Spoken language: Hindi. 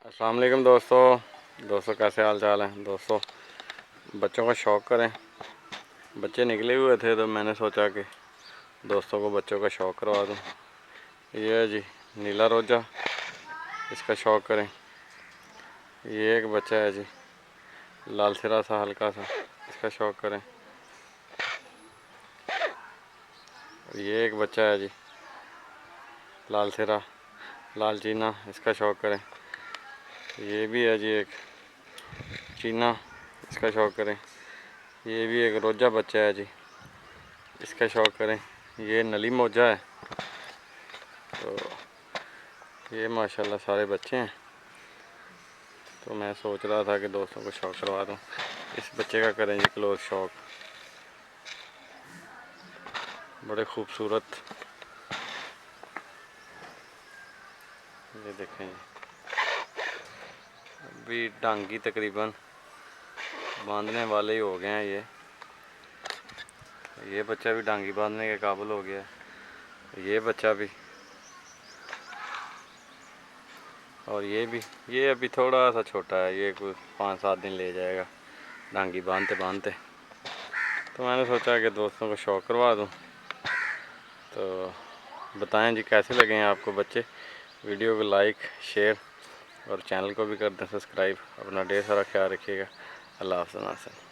अस्सलाम वालेकुम दोस्तों कैसे हाल चाल है दोस्तों। बच्चों का शौक़ करें। बच्चे निकले हुए थे तो मैंने सोचा कि दोस्तों को बच्चों का शौक़ करवा दूँ। ये है जी नीला रोजा, इसका शौक़ करें। ये एक बच्चा है जी लाल सिरा सा हल्का सा, इसका शौक़ करें। ये एक बच्चा है जी लाल सिरा लाल चीना, इसका शौक़ करें। ये भी है जी एक चीना, इसका शौक़ करें। ये भी एक रोजा बच्चा है जी, इसका शौक़ करें। ये नली मोजा है। तो ये माशाल्लाह सारे बच्चे हैं। तो मैं सोच रहा था कि दोस्तों को शौक़ करवा दूँ। इस बच्चे का करें जी क्लोज शौक़, बड़े खूबसूरत। ये देखें जी अभी डांगी तकरीबन बांधने वाले ही हो गए हैं। ये बच्चा भी डांगी बांधने के काबिल हो गया है। ये बच्चा भी, और ये अभी थोड़ा सा छोटा है। ये कुछ 5-7 दिन ले जाएगा डांगी बांधते बांधते। तो मैंने सोचा कि दोस्तों को शौक़ करवा दूँ। तो बताएं जी कैसे लगे हैं आपको बच्चे। वीडियो को लाइक शेयर और चैनल को भी कर दें सब्सक्राइब। अपना ढेर सारा ख्याल रखिएगा। अल्लाह हाफ़िज़।